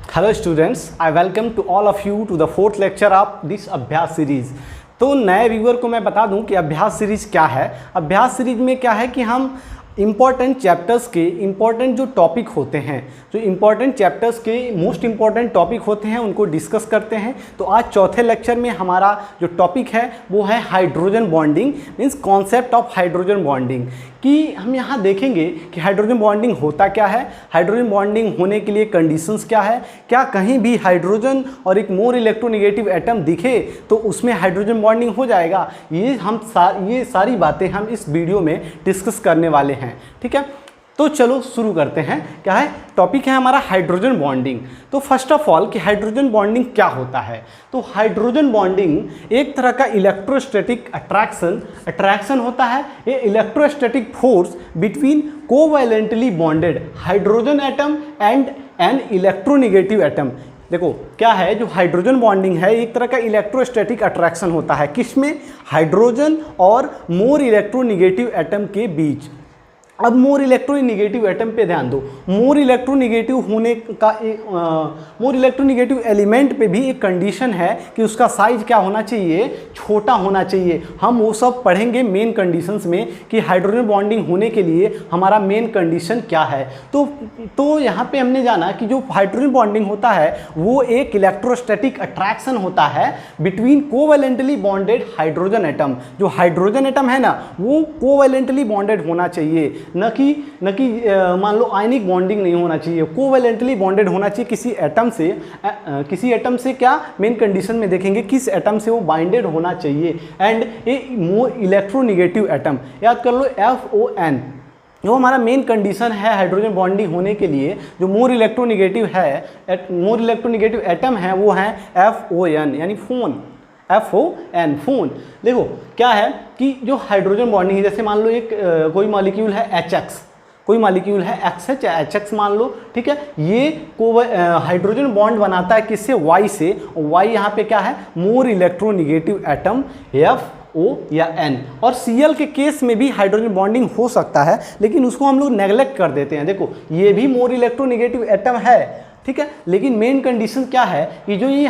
Hello students, I welcome to all of you to the fourth lecture of this अभ्यास series. तो नए viewer को मैं बता दूं कि अभ्यास सीरीज क्या है। अभ्यास सीरीज में क्या है कि हम इम्पॉर्टेंट चैप्टर्स के इम्पॉर्टेंट जो टॉपिक होते हैं, जो इम्पॉर्टेंट चैप्टर्स के मोस्ट इम्पॉर्टेंट टॉपिक होते हैं उनको डिस्कस करते हैं। तो आज चौथे लेक्चर में हमारा जो टॉपिक है वो है hydrogen bonding, means concept of hydrogen bonding. कि हम यहाँ देखेंगे कि हाइड्रोजन बॉन्डिंग होता क्या है, हाइड्रोजन बॉन्डिंग होने के लिए कंडीशंस क्या है, क्या कहीं भी हाइड्रोजन और एक मोर इलेक्ट्रोनेगेटिव एटम दिखे तो उसमें हाइड्रोजन बॉन्डिंग हो जाएगा। ये सारी बातें हम इस वीडियो में डिस्कस करने वाले हैं। ठीक है, तो चलो शुरू करते हैं। क्या है टॉपिक है हमारा हाइड्रोजन बॉन्डिंग। तो फर्स्ट ऑफ ऑल कि हाइड्रोजन बॉन्डिंग क्या होता है। तो हाइड्रोजन बॉन्डिंग एक तरह का इलेक्ट्रोस्टैटिक अट्रैक्शन होता है। ये electrostatic force between covalently bonded hydrogen atom and an electronegative atom. देखो क्या है, जो हाइड्रोजन बॉन्डिंग है एक तरह का इलेक्ट्रोस्टैटिक अट्रैक्शन होता है। किसमें? हाइड्रोजन और मोर इलेक्ट्रोनेगेटिव एटम के बीच। अब मोर इलेक्ट्रोनेगेटिव एटम पे ध्यान दो। मोर इलेक्ट्रोनेगेटिव होने का मोर इलेक्ट्रोनेगेटिव एलिमेंट पे भी एक कंडीशन है कि उसका साइज क्या होना चाहिए, छोटा होना चाहिए। हम वो सब पढ़ेंगे मेन कंडीशंस में कि हाइड्रोजन बॉन्डिंग होने के लिए हमारा मेन कंडीशन क्या है। तो यहाँ पे हमने जाना कि जो हाइड्रोजन बॉन्डिंग होता है वो एक इलेक्ट्रोस्टैटिक अट्रैक्शन होता है between covalently bonded hydrogen atom. जो हाइड्रोजन एटम है ना वो कोवैलेंटली बॉन्डेड होना चाहिए, न कि मान लो आयनिक बॉन्डिंग नहीं होना चाहिए, कोवैलेंटली बॉन्डेड होना चाहिए किसी एटम से। क्या मेन कंडीशन में देखेंगे किस एटम से वो बाइंडेड होना चाहिए। And A more electronegative atom, याद कर लो FON, जो हमारा मेन कंडीशन है हाइड्रोजन बॉन्डिंग होने के लिए। जो मोर इलेक्ट्रोनेगेटिव एटम है वो है FON यानी FON फोन। देखो क्या है कि जो हाइड्रोजन बॉन्डिंग है, जैसे मान लो एक कोई मॉलिक्यूल है HX, कोई मॉलिक्यूल है XH या HX मान लो, ठीक है। ये हाइड्रोजन बॉन्ड बनाता है किससे? Y से। Y यहाँ पे क्या है? मोर इलेक्ट्रोनेगेटिव एटम FO या N। और Cl के केस में भी हाइड्रोजन बॉन्डिंग हो सकता है, लेकिन उसको हम लोग नेग्लेक्ट कर देते हैं। देखो ये भी मोर इलेक्ट्रोनेगेटिव एटम है, ठीक है, लेकिन मेन कंडीशन क्या है कि जो ये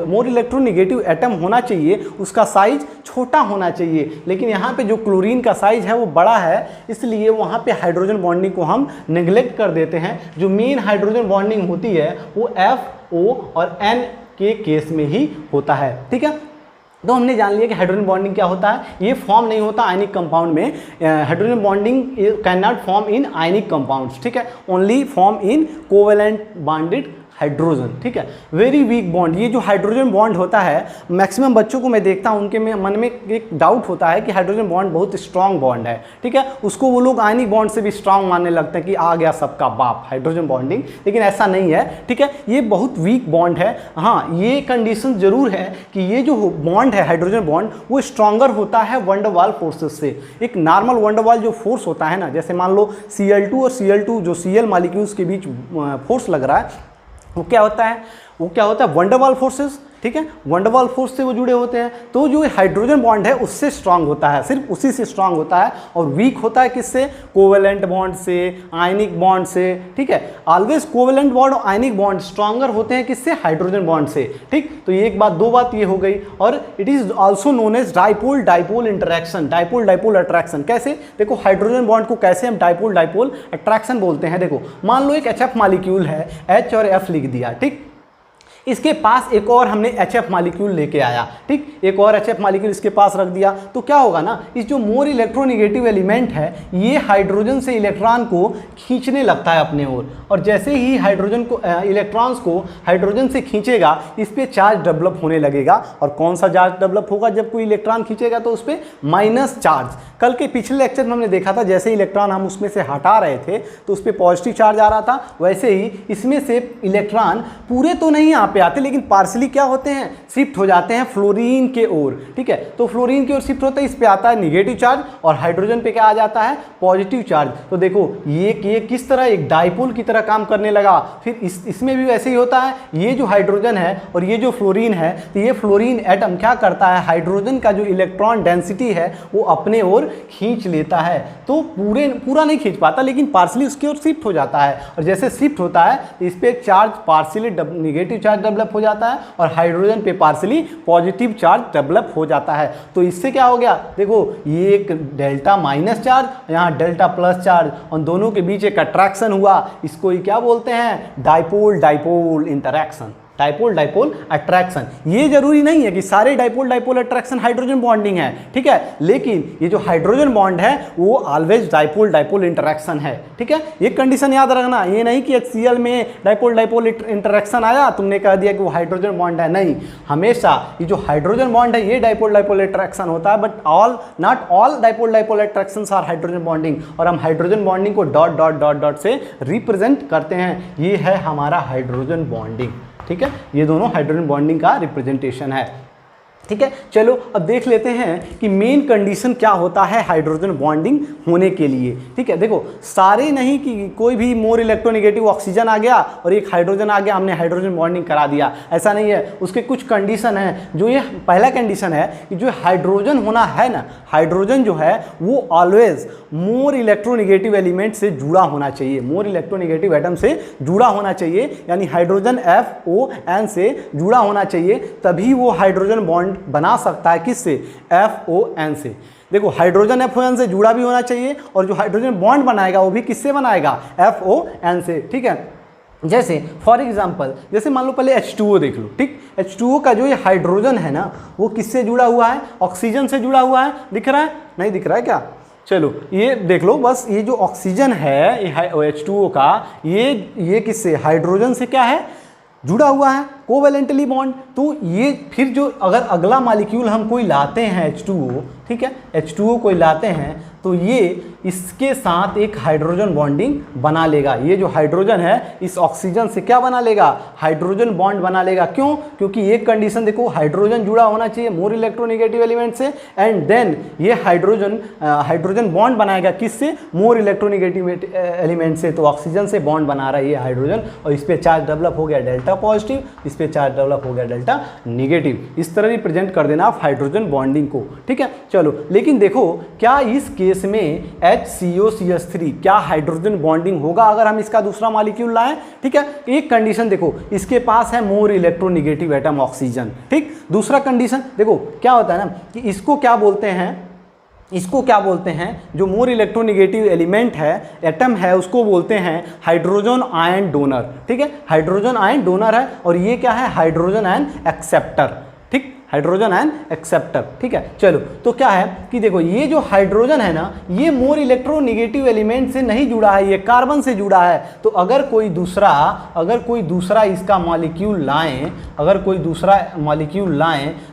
मोर इलेक्ट्रोनेगेटिव एटम होना चाहिए उसका साइज छोटा होना चाहिए। लेकिन यहाँ पे जो क्लोरीन का साइज है वो बड़ा है, इसलिए वहाँ पे हाइड्रोजन बॉन्डिंग को हम नेग्लेक्ट कर देते हैं। जो मेन हाइड्रोजन बॉन्डिंग होती है वो FO और N के केस में ही होता है। ठीक है, तो हमने जान लिया कि हाइड्रोजन बॉन्डिंग क्या होता है। ये फॉर्म नहीं होता आयनिक कंपाउंड में। Hydrogen bonding can not form in ionic compounds, ठीक है, only form in covalent bonded hydrogen. ठीक है, वेरी वीक बॉन्ड। ये जो हाइड्रोजन बॉन्ड होता है, मैक्सिमम बच्चों को मैं देखता हूँ उनके मन में एक डाउट होता है कि हाइड्रोजन बॉन्ड बहुत स्ट्रांग बॉन्ड है, ठीक है, उसको वो लोग आयनिक बॉन्ड से भी स्ट्रांग मानने लगते हैं कि आ गया सबका बाप हाइड्रोजन बॉन्डिंग, लेकिन ऐसा नहीं है। ठीक है, ये बहुत वीक बॉन्ड है। हाँ, ये कंडीशन जरूर है कि ये जो बॉन्ड है हाइड्रोजन बॉन्ड वो स्ट्रांगर होता है वंडरवाल फोर्सेस से। एक नॉर्मल वंडरवाल जो फोर्स होता है ना, जैसे मान लो Cl2 और Cl2 जो Cl मॉलिक्यूल्स के बीच फोर्स लग रहा है, वो क्या होता है वंडरवाल फोर्सेस। ठीक है, वंडरवाल फोर्स से वो जुड़े होते हैं। तो जो हाइड्रोजन बॉन्ड है उससे स्ट्रांग होता है, सिर्फ उसी से स्ट्रांग होता है। और वीक होता है किससे? कोवैलेंट बॉन्ड से, आयनिक बॉन्ड से। ठीक है, ऑलवेज कोवैलेंट बॉन्ड और आयनिक बॉन्ड स्ट्रांगर होते हैं किससे? हाइड्रोजन बॉन्ड से। ठीक, तो ये एक बात, दो बात ये हो गई। और it is also known as dipole dipole interaction, dipole dipole attraction. कैसे? देखो हाइड्रोजन बॉन्ड को कैसे हम डाइपोल डाइपोल अट्रैक्शन बोलते हैं। देखो मान लो एक HF मॉलिक्यूल है, H और F लिख दिया, ठीक, इसके पास एक और हमने HF मॉलिक्यूल लेके आया, ठीक, एक और HF मॉलिक्यूल इसके पास रख दिया, तो क्या होगा ना, इस जो मोर इलेक्ट्रोनेगेटिव एलिमेंट है ये हाइड्रोजन से इलेक्ट्रॉन को खींचने लगता है अपने ओर। और जैसे ही हाइड्रोजन को इलेक्ट्रॉन्स को हाइड्रोजन से खींचेगा इस पर चार्ज डेवलप होने लगेगा। और कौन सा चार्ज डेवलप होगा? जब कोई इलेक्ट्रॉन खींचेगा तो उस पर माइनस चार्ज। कल के पिछले लेक्चर में हमने देखा था जैसे इलेक्ट्रॉन हम उसमें से हटा रहे थे तो उस पर पॉजिटिव चार्ज आ रहा था, वैसे ही इसमें से इलेक्ट्रॉन पूरे तो नहीं आ पे आते हैं, लेकिन पार्सली क्या होते हैं, शिफ्ट हो जाते हैं फ्लोरीन के ओर। ठीक है, तो फ्लोरीन की ओर शिफ्ट होता है, इस पे आता है निगेटिव चार्ज और हाइड्रोजन पे क्या आ जाता है, पॉजिटिव चार्ज। तो देखो ये किस तरह एक डाइपोल की तरह काम करने लगा। फिर इसमें भी वैसे ही होता है, ये जो हाइड्रोजन है और ये जो फ्लोरीन है, तो ये फ्लोरीन एटम क्या करता है, हाइड्रोजन का जो इलेक्ट्रॉन डेंसिटी है वो अपने ओर खींच लेता है। तो पूरा नहीं खींच पाता, लेकिन पार्सली उसकी ओर शिफ्ट हो जाता है, और जैसे शिफ्ट होता है तो इस पे charge partially negative charge develop हो जाता है और हाइड्रोजन पे पार्सली पॉजिटिव चार्ज डेवलप हो जाता है। तो इससे क्या हो गया, देखो ये एक डेल्टा माइनस चार्ज, यहाँ डेल्टा प्लस चार्ज, और दोनों के बीच एक अट्रैक्शन हुआ। इसको ही क्या बोलते हैं, dipole dipole interaction, dipole dipole attraction. ये जरूरी नहीं है कि सारे dipole dipole attraction hydrogen bonding है, ठीक है, लेकिन ये जो हाइड्रोजन बॉन्ड है वो ऑलवेज डाइपोल डाइपोल इंटरैक्शन है। ठीक है, ये कंडीशन याद रखना, ये नहीं कि HCl में डाइपोल डाइपोल इंटरैक्शन आया तुमने कह दिया कि वो हाइड्रोजन बॉन्ड है, नहीं, हमेशा ये जो हाइड्रोजन बॉन्ड है ये डाइपोल डाइपोल इंटरैक्शन होता है, but not all dipole dipole attractions are hydrogen bonding. और हम हाइड्रोजन बॉन्डिंग को डॉट डॉट डॉट डॉट से रिप्रेजेंट करते हैं, ये है हमारा हाइड्रोजन बॉन्डिंग। ठीक है, ये दोनों हाइड्रोजन बॉन्डिंग का रिप्रेजेंटेशन है। ठीक है, चलो अब देख लेते हैं कि मेन कंडीशन क्या होता है हाइड्रोजन बॉन्डिंग होने के लिए। ठीक है, देखो सारे नहीं कि कोई भी मोर इलेक्ट्रोनेगेटिव ऑक्सीजन आ गया और एक हाइड्रोजन आ गया, हमने हाइड्रोजन बॉन्डिंग करा दिया, ऐसा नहीं है। उसके कुछ कंडीशन है, जो ये पहला कंडीशन है कि जो हाइड्रोजन होना है ना, हाइड्रोजन जो है वो ऑलवेज मोर इलेक्ट्रोनेगेटिव एलिमेंट से जुड़ा होना चाहिए, मोर इलेक्ट्रोनेगेटिव एटम से जुड़ा होना चाहिए, यानी हाइड्रोजन FON से जुड़ा होना चाहिए, तभी वो हाइड्रोजन बॉन्ड बना सकता है। किससे, FON से। देखो हाइड्रोजन FON से जुड़ा भी होना चाहिए, और जो हाइड्रोजन बॉन्ड बनाएगा वो भी किससे बनाएगा, FON से। ठीक है, जैसे फॉर एग्जांपल, जैसे मान लो पहले H2O देख लो। ठीक, H2O का जो ये हाइड्रोजन है ना वो किससे जुड़ा हुआ है, ऑक्सीजन से जुड़ा हुआ है। दिख रहा है, नहीं दिख रहा है क्या, चलो ये देख लो बस, ये जो ऑक्सीजन है ये H2O का, ये किससे, हाइड्रोजन से क्या है, जुड़ा हुआ है, कोवैलेंटली बॉन्ड। तो ये फिर जो अगर अगला मॉलिक्यूल हम कोई लाते हैं H2O, ठीक है, H2O कोई लाते हैं तो ये इसके साथ एक हाइड्रोजन बॉन्डिंग बना लेगा। ये जो हाइड्रोजन है इस ऑक्सीजन से क्या बना लेगा, हाइड्रोजन बॉन्ड बना लेगा। क्यों, क्योंकि एक कंडीशन देखो, हाइड्रोजन जुड़ा होना चाहिए मोर इलेक्ट्रोनेगेटिव एलिमेंट से, एंड देन ये हाइड्रोजन बॉन्ड बनाएगा किससे, मोर इलेक्ट्रोनेगेटिव एलिमेंट से। तो ऑक्सीजन से बॉन्ड बना रहा है ये हाइड्रोजन, और इस पर चार्ज डेवलप हो गया डेल्टा पॉजिटिव, इस पर चार्ज डेवलप हो गया डेल्टा निगेटिव। इस तरह रिप्रेजेंट कर देना आप हाइड्रोजन बॉन्डिंग को। ठीक है, चलो लेकिन देखो क्या इस केस में HCOCH3 क्या हाइड्रोजन बॉन्डिंग होगा अगर हम इसका दूसरा मॉलिक्यूल लाएं। ठीक है, एक कंडीशन देखो, इसके पास है मोर इलेक्ट्रोनेगेटिव एटम ऑक्सीजन। ठीक, दूसरा कंडीशन देखो क्या होता है ना कि इसको क्या बोलते हैं, जो मोर इलेक्ट्रोनेगेटिव एलिमेंट है, एटम है, उसको बोलते हैं हाइड्रोजन आयन डोनर। ठीक है, हाइड्रोजन आयन डोनर है, और ये क्या है, हाइड्रोजन आयन एक्सेप्टर। ठीक, हाइड्रोजन आयन एक्सेप्टर। ठीक है, चलो तो क्या है कि देखो ये जो हाइड्रोजन है ना ये मोर इलेक्ट्रोनेगेटिव एलिमेंट से नहीं जुड़ा है, ये कार्बन से जुड़ा है। तो अगर कोई दूसरा इसका मॉलिक्यूल लाएं,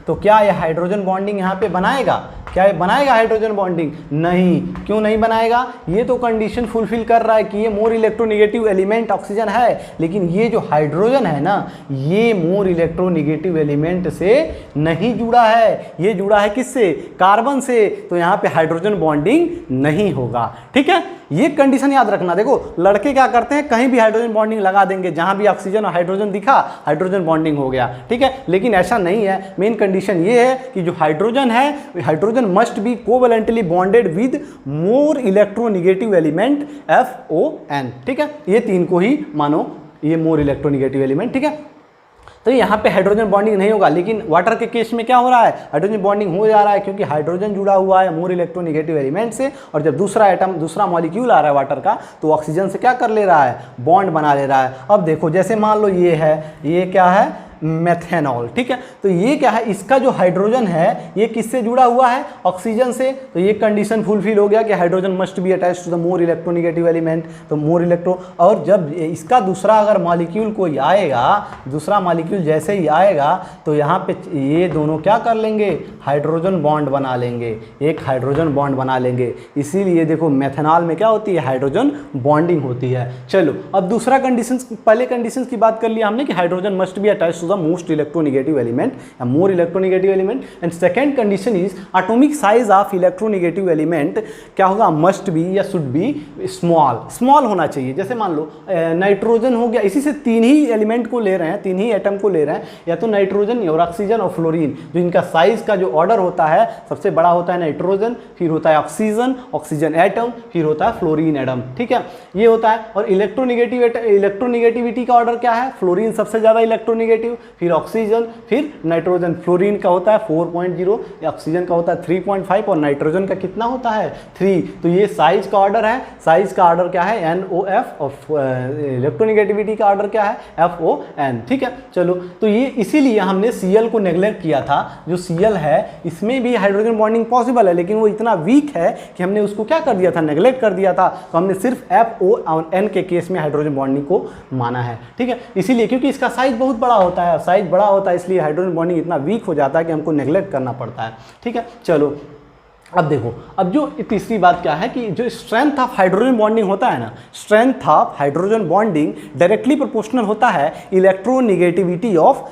तो क्या ये हाइड्रोजन बॉन्डिंग यहाँ पे बनाएगा, क्या ये बनाएगा हाइड्रोजन बॉन्डिंग, नहीं। क्यों नहीं बनाएगा, ये तो कंडीशन फुलफिल कर रहा है कि ये मोर इलेक्ट्रोनेगेटिव एलिमेंट ऑक्सीजन है, लेकिन ये जो हाइड्रोजन है ना ये मोर इलेक्ट्रोनेगेटिव एलिमेंट से नहीं जुड़ा है, ये जुड़ा है किससे, कार्बन से। तो यहाँ पे हाइड्रोजन बॉन्डिंग नहीं होगा। ठीक है, ये कंडीशन याद रखना। देखो लड़के क्या करते हैं, कहीं भी हाइड्रोजन बॉन्डिंग लगा देंगे, जहां भी ऑक्सीजन और हाइड्रोजन दिखा हाइड्रोजन बॉन्डिंग हो गया। ठीक है, लेकिन ऐसा नहीं है। मेन कंडीशन ये है कि जो हाइड्रोजन है, hydrogen must B covalently bonded with more electronegative element FON। ठीक है, ये तीन को ही मानो ये मोर इलेक्ट्रोनेगेटिव एलिमेंट। ठीक है, तो यहाँ पे हाइड्रोजन बॉन्डिंग नहीं होगा, लेकिन वाटर के केस में क्या हो रहा है, हाइड्रोजन बॉन्डिंग हो जा रहा है, क्योंकि हाइड्रोजन जुड़ा हुआ है मोर इलेक्ट्रोनेगेटिव एलिमेंट से, और जब दूसरा मॉलिक्यूल आ रहा है वाटर का, तो ऑक्सीजन से क्या कर ले रहा है, बॉन्ड बना ले रहा है। अब देखो जैसे मान लो ये क्या है, मेथेनॉल। ठीक है, तो ये क्या है, इसका जो हाइड्रोजन है ये किससे जुड़ा हुआ है, ऑक्सीजन से। तो ये कंडीशन फुलफिल हो गया कि hydrogen must be attached to the more electronegative element. तो मोर इलेक्ट्रो, और जब इसका दूसरा अगर मॉलिक्यूल कोई आएगा, दूसरा मॉलिक्यूल जैसे ही आएगा, तो यहाँ पे ये दोनों क्या कर लेंगे, हाइड्रोजन बॉन्ड बना लेंगे, एक हाइड्रोजन बॉन्ड बना लेंगे। इसीलिए देखो मेथेनॉल में क्या होती है, हाइड्रोजन बॉन्डिंग होती है। चलो अब दूसरा कंडीशन, पहले कंडीशन की बात कर लिया हमने कि hydrogen must be attached to the most electronegative element या more electronegative element. And second condition is atomic size of electronegative element क्या होगा, मस्ट बी या शुड बी स्मॉल होना चाहिए। जैसे मान लो नाइट्रोजन हो गया, इसी से तीन ही एलिमेंट को ले रहे हैं, तीन ही एटम को ले रहे हैं, या तो नाइट्रोजन और ऑक्सीजन और फ्लोरीन। जो इनका साइज का जो ऑर्डर होता है, सबसे बड़ा होता है नाइट्रोजन, फिर होता है ऑक्सीजन एटम, फिर होता है फ्लोरीन एटम। ठीक है, ये होता है। और इलेक्ट्रोनेगेटिविटी का ऑर्डर क्या है, फ्लोरीन सबसे ज़्यादा इलेक्ट्रोनेगेटिव, फिर ऑक्सीजन, फिर नाइट्रोजन। फ्लोरीन का होता है 4.0, ऑक्सीजन का होता है 3.5 और नाइट्रोजन का कितना होता है 3। तो ये साइज का ऑर्डर है। साइज का ऑर्डर क्या है NOF और इलेक्ट्रोनेगेटिविटी का ऑर्डर क्या है FON। ठीक है, चलो तो ये इसीलिए हमने Cl को नेग्लेक्ट किया था। जो Cl है इसमें भी हाइड्रोजन बॉन्डिंग पॉसिबल है, लेकिन वो इतना वीक है कि हमने उसको क्या कर दिया था, नेग्लेक्ट कर दिया था। तो हमने सिर्फ FO और N के केस में हाइड्रोजन बॉन्डिंग को माना है। ठीक है, इसीलिए क्योंकि इसका साइज बहुत बड़ा होता है, साइज बड़ा होता है इसलिए हाइड्रोजन बॉन्डिंग इतना वीक हो जाता है कि हमको नेग्लेक्ट करना पड़ता है। ठीक है, चलो अब देखो, अब जो तीसरी बात क्या है कि जो स्ट्रेंथ ऑफ हाइड्रोजन बॉन्डिंग होता है ना, strength of hydrogen bonding directly proportional होता है इलेक्ट्रोनेगेटिविटी ऑफ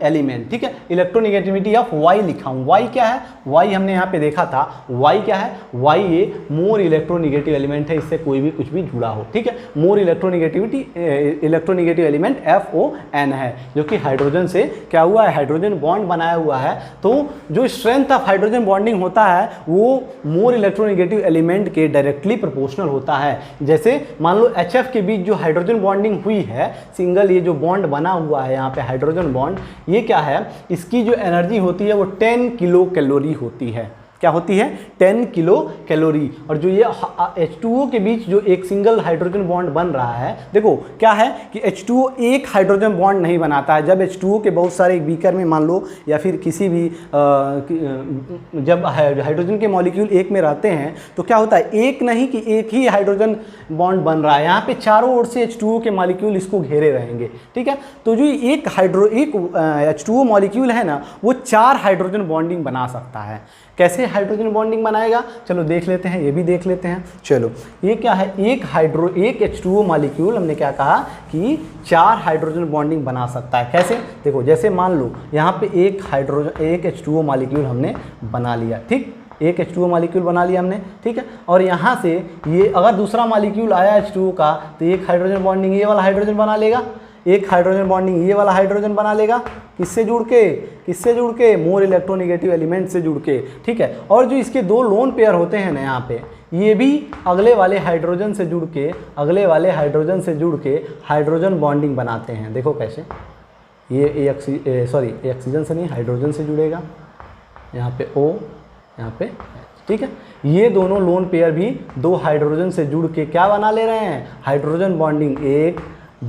एलिमेंट। ठीक है, इलेक्ट्रोनेगेटिविटी ऑफ Y लिखा हूँ। Y क्या है, Y हमने यहाँ पे देखा था, Y क्या है, Y ये मोर इलेक्ट्रोनेगेटिव एलिमेंट है, इससे कोई भी कुछ भी जुड़ा हो। ठीक है, मोर इलेक्ट्रोनेगेटिव एलिमेंट FON है, जो कि हाइड्रोजन से क्या हुआ है, हाइड्रोजन बॉन्ड बनाया हुआ है। तो जो स्ट्रेंथ ऑफ हाइड्रोजन बॉन्डिंग होता है वो मोर इलेक्ट्रोनेगेटिव एलिमेंट के डायरेक्टली प्रोपोर्शनल होता है। जैसे मान लो HF के बीच जो हाइड्रोजन बॉन्डिंग हुई है, सिंगल ये जो बॉन्ड बना हुआ है यहाँ पे हाइड्रोजन बॉन्ड, ये क्या है, इसकी जो एनर्जी होती है वो 10 किलो कैलोरी होती है। क्या होती है, 10 किलो कैलोरी। और जो ये H2O के बीच जो एक सिंगल हाइड्रोजन बॉन्ड बन रहा है, देखो क्या है कि H2O एक हाइड्रोजन बॉन्ड नहीं बनाता है। जब H2O के बहुत सारे बीकर में मान लो या फिर किसी भी जब हाइड्रोजन के मॉलिक्यूल एक में रहते हैं तो क्या होता है, एक नहीं कि एक ही हाइड्रोजन बॉन्ड बन रहा है, यहाँ पे चारों ओर से H2O के मॉलिक्यूल इसको घेरे रहेंगे। ठीक है, तो जो एक H2O मॉलिक्यूल है ना, वो 4 हाइड्रोजन बॉन्डिंग बना सकता है। कैसे हाइड्रोजन बॉन्डिंग बनाएगा, चलो देख लेते हैं, ये भी देख लेते हैं। चलो ये क्या है, एक H2O मॉलिक्यूल हमने क्या कहा कि 4 हाइड्रोजन बॉन्डिंग बना सकता है। कैसे, देखो जैसे मान लो यहाँ पे एक H2O मॉलिक्यूल हमने बना लिया। ठीक, एक H2O मॉलिक्यूल बना लिया हमने। ठीक है, और यहाँ से ये अगर दूसरा मॉलिक्यूल आया H2O का तो एक हाइड्रोजन बॉन्डिंग ये वाला हाइड्रोजन बना लेगा, एक हाइड्रोजन बॉन्डिंग ये वाला हाइड्रोजन बना लेगा। किससे जुड़ के, मोर इलेक्ट्रोनेगेटिव एलिमेंट से जुड़ के। ठीक है, और जो इसके 2 लोन पेयर होते हैं ना यहाँ पे, ये भी अगले वाले हाइड्रोजन से जुड़ के हाइड्रोजन बॉन्डिंग बनाते हैं। देखो कैसे, ये ऑक्सीजन से नहीं, हाइड्रोजन से जुड़ेगा, यहाँ पे O, यहाँ पे। ठीक है, ये दोनों लोन पेयर भी 2 हाइड्रोजन से जुड़ के क्या बना ले रहे हैं, हाइड्रोजन बॉन्डिंग 1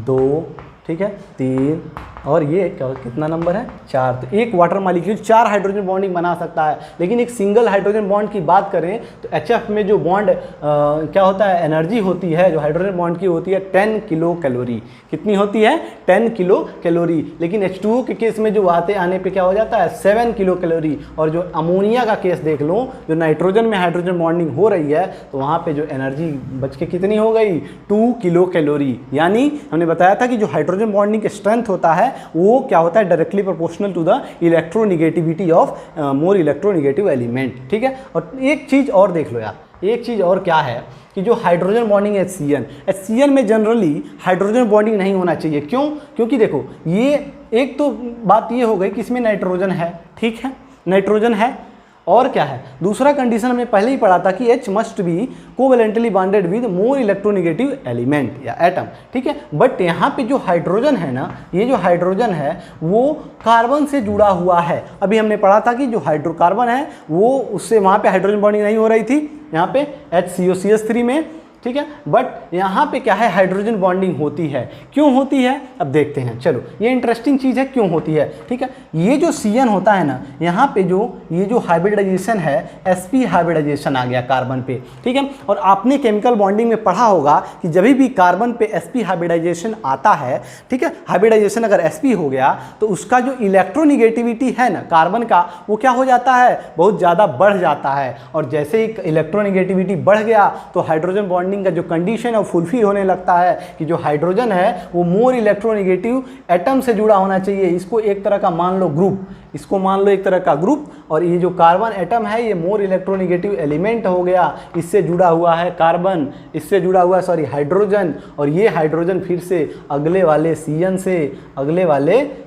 2, ठीक है 3, और ये कितना नंबर है 4। तो एक वाटर मॉलिक्यूल 4 हाइड्रोजन बॉन्डिंग बना सकता है। लेकिन एक सिंगल हाइड्रोजन बॉन्ड की बात करें तो HF में जो बॉन्ड क्या होता है, एनर्जी होती है जो हाइड्रोजन बॉन्ड की होती है 10 किलो कैलोरी। कितनी होती है, 10 किलो कैलोरी। लेकिन H2O के केस में जो आने पे क्या हो जाता है 7 किलो कैलोरी। और जो अमोनिया का केस देख लो, जो नाइट्रोजन में हाइड्रोजन बॉन्डिंग हो रही है तो वहाँ पे जो एनर्जी बच के कितनी हो गई 2 किलो कैलोरी। यानी हमने बताया था कि जो हाइड्रोजन बॉन्डिंग का स्ट्रेंथ होता है वो क्या होता है, directly proportional to the electronegativity of more electronegative element. ठीक है, और एक चीज़ और देख लो यार, एक चीज़ और क्या है कि जो हाइड्रोजन बॉन्डिंग HCN में जनरली हाइड्रोजन बॉन्डिंग नहीं होना चाहिए। क्यों, क्योंकि देखो ये एक तो बात ये हो गई कि इसमें नाइट्रोजन है। ठीक है, नाइट्रोजन है, और क्या है, दूसरा कंडीशन हमने पहले ही पढ़ा था कि H must be covalently bonded with more electronegative element या एटम। ठीक है, बट यहाँ पे जो हाइड्रोजन है ना, ये जो हाइड्रोजन है वो कार्बन से जुड़ा हुआ है। अभी हमने पढ़ा था कि जो हाइड्रोकार्बन है वो उससे वहाँ पे हाइड्रोजन बॉन्डिंग नहीं हो रही थी, यहाँ पे HCOCH3 में। ठीक है, बट यहाँ पे क्या है, हाइड्रोजन बॉन्डिंग होती है। क्यों होती है, अब देखते हैं। चलो ये इंटरेस्टिंग चीज़ है, क्यों होती है। ठीक है, ये जो CN होता है ना, यहाँ पे ये जो हाइब्रिडाइजेशन है, sp हाइब्रिडाइजेशन आ गया कार्बन पे। ठीक है, और आपने केमिकल बॉन्डिंग में पढ़ा होगा कि जब भी कार्बन पे sp हाइब्रिडाइजेशन आता है, ठीक है, हाइब्रिडाइजेशन अगर sp हो गया तो उसका जो इलेक्ट्रोनिगेटिविटी है ना कार्बन का, वो क्या हो जाता है, बहुत ज़्यादा बढ़ जाता है। और जैसे ही इलेक्ट्रोनिगेटिविटी बढ़ गया तो हाइड्रोजन बॉन्डिंग बॉन्डिंग का जो कंडीशन है वो फुलफिल होने लगता है कि जो हाइड्रोजन है वो मोर इलेक्ट्रोनेगेटिव एटम से जुड़ा होना चाहिए। इसको एक तरह का मान लो ग्रुप, इसको मान लो एक तरह का ग्रुप, और ये जो कार्बन एटम है ये मोर इलेक्ट्रोनेगेटिव एलिमेंट हो गया, इससे जुड़ा हुआ है कार्बन, इससे जुड़ा हुआ है हाइड्रोजन, और ये हाइड्रोजन फिर से अगले वाले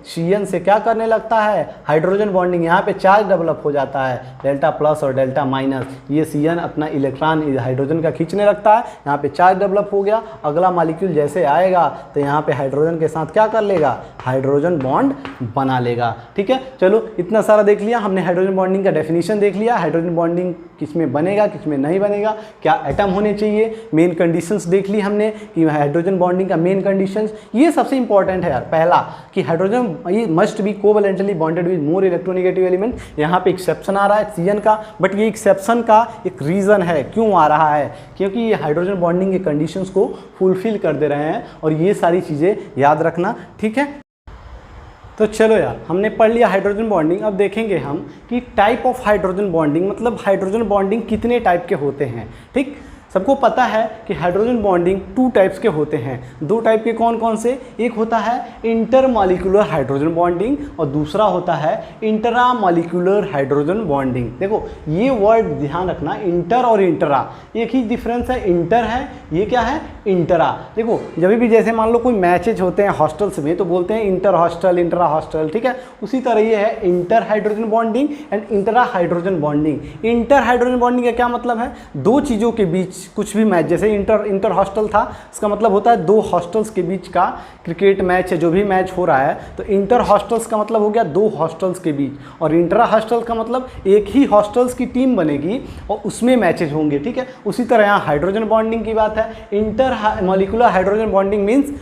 सी से क्या करने लगता है, हाइड्रोजन बॉन्डिंग, यहाँ पे चार्ज डेवलप हो जाता है, डेल्टा प्लस और डेल्टा माइनस, ये सी अपना इलेक्ट्रॉन हाइड्रोजन का खींचने लगता है, यहाँ पे चार्ज डेवलप हो गया, अगला मॉलिक्यूल जैसे आएगा तो यहाँ पे हाइड्रोजन के साथ क्या कर लेगा, हाइड्रोजन बॉन्ड बना लेगा। ठीक है, चलो इतना सारा देख लिया हमने, हाइड्रोजन बॉन्डिंग का डेफिनेशन देख लिया, हाइड्रोजन बॉन्डिंग किस में बनेगा किस में नहीं बनेगा, क्या एटम होने चाहिए, मेन कंडीशंस देख ली हमने कि हाइड्रोजन बॉन्डिंग का मेन कंडीशंस, ये सबसे इंपॉर्टेंट है यार। पहला कि हाइड्रोजन ये must be covalently bonded with more electronegative element, यहाँ पे एक्सेप्शन आ रहा है सी का, बट ये एक्सेप्शन का एक रीज़न है क्यों आ रहा है, क्योंकि ये हाइड्रोजन बॉन्डिंग के कंडीशंस को फुलफिल कर दे रहे हैं, और ये सारी चीज़ें याद रखना। ठीक है, तो चलो यार हमने पढ़ लिया हाइड्रोजन बॉन्डिंग। अब देखेंगे हम कि टाइप ऑफ हाइड्रोजन बॉन्डिंग, मतलब हाइड्रोजन बॉन्डिंग कितने टाइप के होते हैं। ठीक, सबको पता है कि हाइड्रोजन बॉन्डिंग 2 टाइप्स के होते हैं। 2 टाइप के कौन कौन से, एक होता है इंटरमॉलिक्यूलर हाइड्रोजन बॉन्डिंग और दूसरा होता है इंट्रामॉलिक्यूलर हाइड्रोजन बॉन्डिंग। देखो ये वर्ड ध्यान रखना, इंटर और इंट्रा एक ही डिफरेंस है, इंटर है, ये क्या है, इंट्रा। देखो जब भी जैसे मान लो कोई मैचेज होते हैं हॉस्टल्स में तो बोलते हैं इंटर हॉस्टल, इंट्रा हॉस्टल, ठीक है, उसी तरह ये है inter hydrogen bonding and intra hydrogen bonding. Inter hydrogen bonding का क्या मतलब है, दो चीज़ों के बीच कुछ भी मैच, जैसे इंटर हॉस्टल था, इसका मतलब होता है 2 हॉस्टल्स के बीच का क्रिकेट मैच है, जो भी मैच हो रहा है, तो इंटर हॉस्टल्स का मतलब हो गया 2 हॉस्टल्स के बीच, और इंट्रा हॉस्टल का मतलब एक ही हॉस्टल्स की टीम बनेगी और उसमें मैचेज होंगे। ठीक है, उसी तरह यहाँ हाइड्रोजन बॉन्डिंग की बात है, inter molecular hydrogen bonding means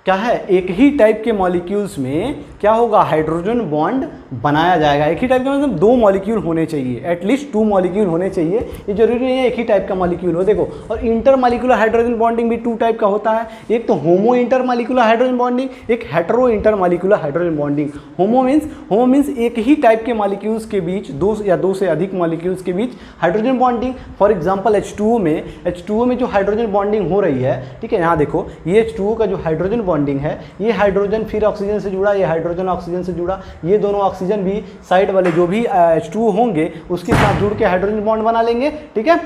क्या है, एक ही टाइप के मॉलिक्यूल्स में क्या होगा, हाइड्रोजन बॉन्ड बनाया जाएगा। एक ही टाइप का मतलब 2 मॉलिक्यूल होने चाहिए, एटलीस्ट 2 मॉलिक्यूल होने चाहिए, ये जरूरी नहीं है एक ही टाइप का मॉलिक्यूल हो। देखो, और इंटर मॉलिक्यूलर हाइड्रोजन बॉन्डिंग भी 2 टाइप का होता है, एक तो होमो इंटर मॉलिक्यूलर हाइड्रोजन बॉन्डिंग, एक hetero inter molecular hydrogen bonding. होमो मीन्स एक ही टाइप के मॉलिक्यूल्स के बीच 2 या 2 से अधिक मॉलिक्यूल्स के बीच hydrogen bonding. For example H2O में जो हाइड्रोजन बॉन्डिंग हो रही है, ठीक है, यहाँ देखो ये H2O का जो हाइड्रोजन बॉन्डिंग है, ये हाइड्रोजन फिर ऑक्सीजन से जुड़ा, ये हाइड्रोजन ऑक्सीजन से जुड़ा, ये दोनों ऑक्सीजन भी साइड वाले जो भी H2O होंगे उसके साथ जुड़ के हाइड्रोजन बॉन्ड बना लेंगे। ठीक है,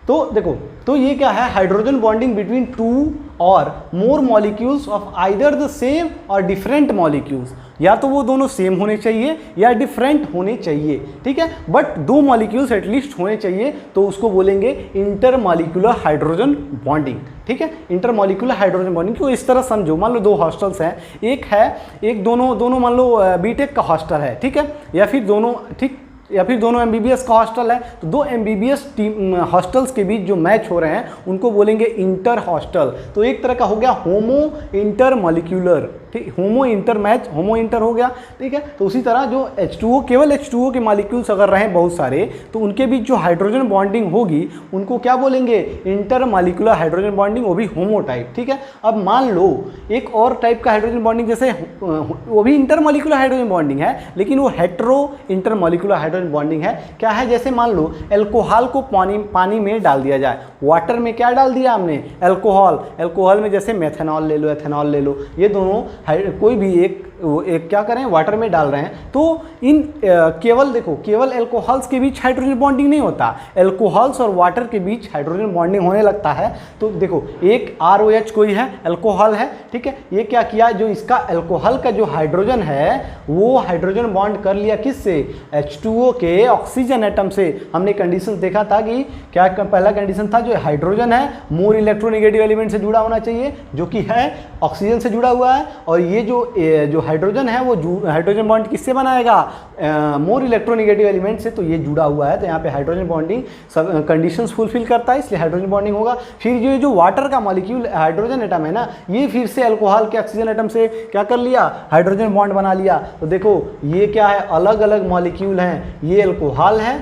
तो देखो, तो ये क्या है, hydrogen bonding between 2 or more molecules of either the same or different molecules, या तो वो दोनों सेम होने चाहिए या डिफरेंट होने चाहिए। ठीक है, बट 2 मॉलिक्यूल्स एटलीस्ट होने चाहिए, तो उसको बोलेंगे इंटर मॉलिक्यूलर हाइड्रोजन बॉन्डिंग। ठीक है, इंटर मॉलिक्यूलर हाइड्रोजन बॉन्डिंग को इस तरह समझो, मान लो 2 हॉस्टल्स हैं, एक दोनों मान लो बीटेक का हॉस्टल है, ठीक है, या फिर दोनों MBBS का हॉस्टल है, तो 2 MBBS टीम हॉस्टल्स के बीच जो मैच हो रहे हैं उनको बोलेंगे इंटर हॉस्टल। तो एक तरह का हो गया होमो इंटर मॉलिक्यूलर, ठीक, होमो इंटर हो गया। ठीक है, तो उसी तरह जो H2O, केवल H2O के मॉलिक्यूल्स अगर रहें बहुत सारे, तो उनके बीच जो हाइड्रोजन बॉन्डिंग होगी उनको क्या बोलेंगे, इंटर मॉलिक्यूलर हाइड्रोजन बॉन्डिंग, वो भी होमो टाइप। ठीक है, अब मान लो एक और टाइप का हाइड्रोजन बॉन्डिंग, जैसे वो भी इंटर मॉलिक्यूलर हाइड्रोजन बॉन्डिंग है, लेकिन वो hetero inter molecular hydrogen bonding है। क्या है, जैसे मान लो अल्कोहल को पानी में डाल दिया जाए, वाटर में क्या डाल दिया हमने, अल्कोहल में जैसे मेथनॉल ले लो, एथेनॉल ले लो, ये दोनों कोई भी एक क्या करें, वाटर में डाल रहे हैं, तो इन केवल अल्कोहल्स के बीच हाइड्रोजन बॉन्डिंग नहीं होता, अल्कोहल्स और वाटर के बीच हाइड्रोजन बॉन्डिंग होने लगता है। तो देखो, एक ROH कोई है, अल्कोहल है, ठीक है, ये क्या किया, जो इसका अल्कोहल का जो हाइड्रोजन है वो हाइड्रोजन बॉन्ड कर लिया किससे, H2O के ऑक्सीजन एटम से। हमने कंडीशन देखा था कि क्या पहला कंडीशन था, जो हाइड्रोजन है मोर इलेक्ट्रोनेगेटिव एलिमेंट से जुड़ा होना चाहिए, जो कि है ऑक्सीजन से जुड़ा हुआ है, और ये जो हाइड्रोजन है वो हाइड्रोजन बॉन्ड किससे बनाएगा, मोर इलेक्ट्रोनेगेटिव एलिमेंट से, तो ये जुड़ा हुआ है, तो यहाँ पे हाइड्रोजन बॉन्डिंग सब कंडीशंस फुलफिल करता है, इसलिए हाइड्रोजन बॉन्डिंग होगा। फिर जो वाटर का मॉलिक्यूल हाइड्रोजन एटम है ना, ये फिर से अल्कोहल के ऑक्सीजन एटम से क्या कर लिया, हाइड्रोजन बॉन्ड बना लिया। तो देखो ये क्या है, अलग अलग मॉलिक्यूल हैं, ये अल्कोहल है,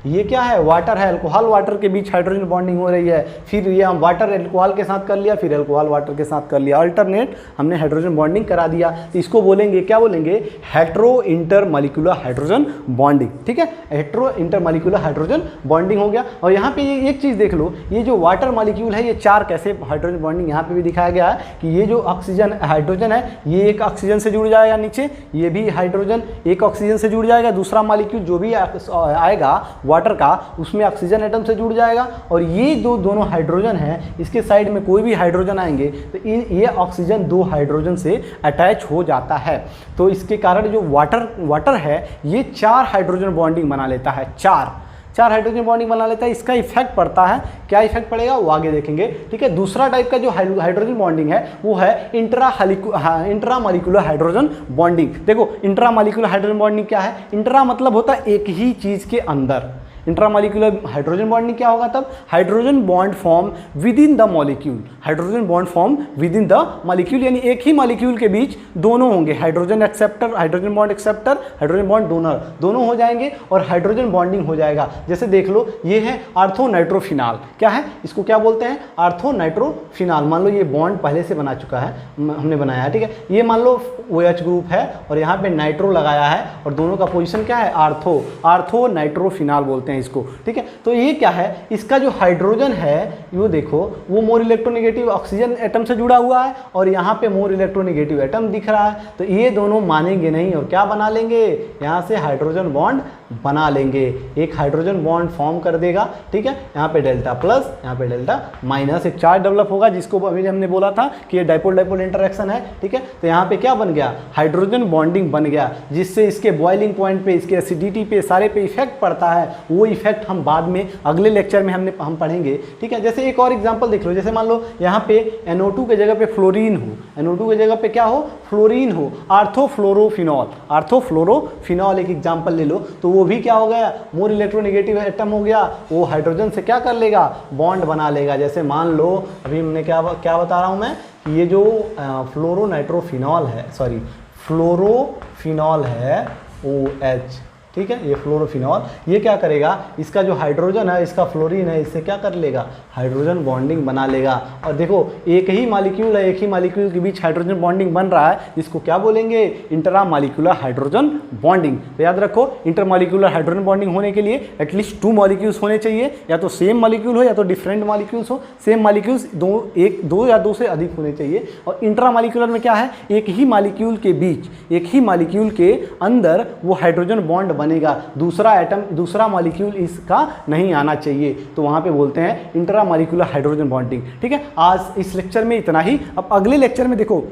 ये क्या है, वाटर है, अल्कोहल वाटर के बीच हाइड्रोजन बॉन्डिंग हो रही है, फिर ये हम वाटर अल्कोहल के साथ कर लिया, फिर अल्कोहल वाटर के साथ कर लिया, अल्टरनेट हमने हाइड्रोजन बॉन्डिंग करा दिया। तो इसको बोलेंगे, क्या बोलेंगे, हेट्रो इंटरमॉलिक्यूलर हाइड्रोजन बॉन्डिंग। ठीक है, हेट्रो इंटरमॉलिक्यूलर हाइड्रोजन बॉन्डिंग हो गया। और यहाँ पे ये एक चीज़ देख लो, ये जो वाटर मॉलिक्यूल है, ये 4 कैसे हाइड्रोजन बॉन्डिंग यहाँ पे भी दिखाया गया है कि ये जो ऑक्सीजन हाइड्रोजन है, ये एक ऑक्सीजन से जुड़ जाएगा नीचे, ये भी हाइड्रोजन एक ऑक्सीजन से जुड़ जाएगा, दूसरा मॉलिक्यूल जो भी आएगा वाटर का उसमें ऑक्सीजन एटम से जुड़ जाएगा, और ये दोनों हाइड्रोजन है, इसके साइड में कोई भी हाइड्रोजन आएंगे तो ये ऑक्सीजन 2 हाइड्रोजन से अटैच हो जाता है। तो इसके कारण जो वाटर है ये 4 हाइड्रोजन बॉन्डिंग बना लेता है, 4 हाइड्रोजन बॉन्डिंग बना लेता है। इसका इफेक्ट पड़ता है, क्या इफेक्ट पड़ेगा वो आगे देखेंगे। ठीक है, दूसरा टाइप का जो हाइड्रोजन बॉन्डिंग है वो है इंट्रामॉलिक्यूलर हाइड्रोजन बॉन्डिंग। देखो इंट्रामॉलिक्यूलर हाइड्रोजन बॉन्डिंग क्या है, इंट्रा मतलब होता है एक ही चीज़ के अंदर, इंट्रामॉलिक्यूलर हाइड्रोजन बॉन्डिंग क्या होगा तब, hydrogen bond form with in the molecule, hydrogen bond form with in the molecule, यानी एक ही मॉलिक्यूल के बीच दोनों होंगे, hydrogen acceptor, hydrogen bond acceptor, hydrogen bond donor, दोनों हो जाएंगे और हाइड्रोजन बॉन्डिंग हो जाएगा। जैसे देख लो ये है आर्थोनाइट्रोफिनाल, क्या है, इसको क्या बोलते हैं, आर्थोनाइट्रोफिनाल। मान लो ये बॉन्ड पहले से बना चुका है, हमने बनाया है, ठीक है, ये मान लो OH ग्रुप है और यहाँ पे नाइट्रो लगाया है और दोनों का पोजीशन क्या है, आर्थोनाइट्रोफिनाल बोलते हैं इसको। ठीक है, तो ये क्या है, इसका जो हाइड्रोजन है वो देखो, वो मोर इलेक्ट्रोनेगेटिव ऑक्सीजन एटम से जुड़ा हुआ है और यहाँ पे मोर इलेक्ट्रोनेगेटिव एटम दिख रहा है, तो ये दोनों मानेंगे नहीं और क्या बना लेंगे, यहाँ से हाइड्रोजन बॉन्ड बना लेंगे, एक हाइड्रोजन बॉन्ड फॉर्म कर देगा। ठीक है, यहाँ पे डेल्टा प्लस, यहाँ पे डेल्टा माइनस, एक चार्ज डेवलप होगा जिसको अभी हमने बोला था कि ये डाइपोल डाइपोल इंटरेक्शन है। ठीक है, तो यहाँ पे क्या बन गया, हाइड्रोजन बॉन्डिंग बन गया, जिससे इसके बॉइलिंग पॉइंट पे, इसके एसिडिटी पे, सारे पे इफेक्ट पड़ता है। वो इफेक्ट हम बाद में अगले लेक्चर में हम पढ़ेंगे। ठीक है, जैसे एक और एग्जांपल देख लो, जैसे मान लो यहाँ पे NO2 के जगह पे फ्लोरीन हो, NO2 के जगह पे क्या हो, फ्लोरीन हो, आर्थोफ्लोरोफिनॉल एक एग्जांपल ले लो, तो वो भी क्या हो गया, मोर इलेक्ट्रोनेगेटिव एटम हो गया, वो हाइड्रोजन से क्या कर लेगा, बॉन्ड बना लेगा। जैसे मान लो अभी हमने क्या बता रहा हूँ मैं, कि ये जो फ्लोरोफिनॉल है OH, ठीक है, ये फ्लोरोफिनॉल, ये क्या करेगा, इसका जो हाइड्रोजन है, इसका फ्लोरीन है, इससे क्या कर लेगा, हाइड्रोजन बॉन्डिंग बना लेगा। और देखो एक ही मॉलिक्यूल है, एक ही मॉलिक्यूल के बीच हाइड्रोजन बॉन्डिंग बन रहा है, जिसको क्या बोलेंगे, इंटरामॉलिक्यूलर हाइड्रोजन बॉन्डिंग। तो याद रखो, इंटरमॉलिक्यूलर हाइड्रोजन बॉन्डिंग होने के लिए एटलीस्ट 2 मॉलिक्यूल्स होने चाहिए, या तो सेम मॉलिक्यूल हो या तो डिफरेंट मॉलिक्यूल्स हो। सेम मॉलिक्यूल्स दो या दो से अधिक होने चाहिए। और इंट्रामॉलिक्यूलर में क्या है, एक ही मॉलिक्यूल के बीच, एक ही मॉलिक्यूल के अंदर वो हाइड्रोजन बॉन्ड बनेगा, दूसरा एटम, दूसरा मॉलिक्यूल इसका नहीं आना चाहिए, तो वहां पे बोलते हैं इंट्रामॉलिक्यूलर हाइड्रोजन बॉन्डिंग। ठीक है, आज इस लेक्चर में इतना ही। अब अगले लेक्चर में देखो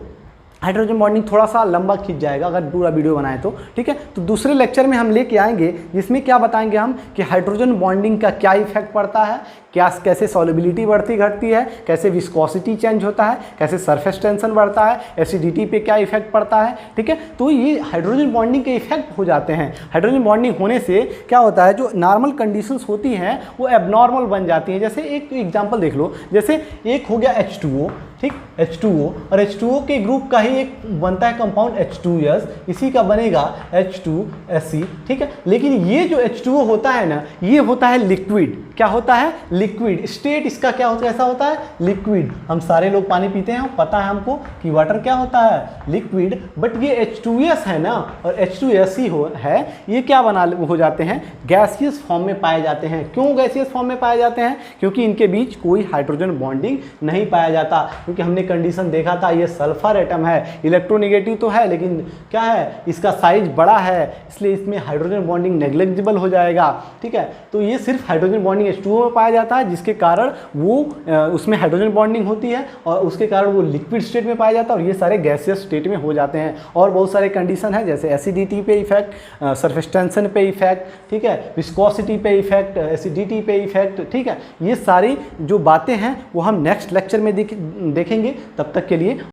हाइड्रोजन बॉन्डिंग थोड़ा सा लंबा खींच जाएगा अगर पूरा वीडियो बनाए तो। ठीक है, तो दूसरे लेक्चर में हम लेके आएंगे, जिसमें क्या बताएंगे हम कि हाइड्रोजन बॉन्डिंग का क्या इफेक्ट पड़ता है, कैसे सॉल्युबिलिटी बढ़ती घटती है, कैसे विस्कोसिटी चेंज होता है, कैसे सरफेस टेंशन बढ़ता है, एसिडिटी पे क्या इफेक्ट पड़ता है। ठीक है, तो ये हाइड्रोजन बॉन्डिंग के इफेक्ट हो जाते हैं। हाइड्रोजन बॉन्डिंग होने से क्या होता है, जो नॉर्मल कंडीशंस होती हैं वो एबनॉर्मल बन जाती हैं। जैसे एक एग्जांपल देख लो, जैसे एक हो गया H2O, ठीक, H2O, और H2O के ग्रुप का ही एक बनता है कंपाउंड H2S, इसी का बनेगा H2SC। ठीक है, लेकिन ये जो H2O होता है ना, ये होता है लिक्विड। क्या होता है, लिक्विड स्टेट इसका क्या होता है, ऐसा होता है लिक्विड। हम सारे लोग पानी पीते हैं, पता है हमको कि वाटर क्या होता है, लिक्विड। बट ये H2S है ना और H2SC है, ये क्या हो जाते हैं, गैसियस फॉर्म में पाए जाते हैं। क्यों गैसियस फॉर्म में पाए जाते हैं, क्योंकि इनके बीच कोई हाइड्रोजन बॉन्डिंग नहीं पाया जाता। क्योंकि हमने कंडीशन देखा था, ये सल्फर एटम है, इलेक्ट्रोनेगेटिव तो है लेकिन क्या है, इसका साइज बड़ा है, इसलिए इसमें हाइड्रोजन बॉन्डिंग नेग्लिजिबल हो जाएगा। ठीक है, तो ये सिर्फ हाइड्रोजन बॉन्डिंग H2O में पाया जाता है, जिसके कारण वो उसमें हाइड्रोजन बॉन्डिंग होती है और उसके कारण वो लिक्विड स्टेट में पाया जाता है और ये सारे गैसियस स्टेट में हो जाते हैं। और बहुत सारे कंडीशन है, जैसे एसिडिटी पे इफेक्ट, सरफेस टेंशन पे इफेक्ट, ठीक है, विस्कोसिटी पे इफेक्ट, एसिडिटी पे इफेक्ट। ठीक है, ये सारी जो बातें हैं वो हम नेक्स्ट लेक्चर में देखेंगे। तब तक के लिए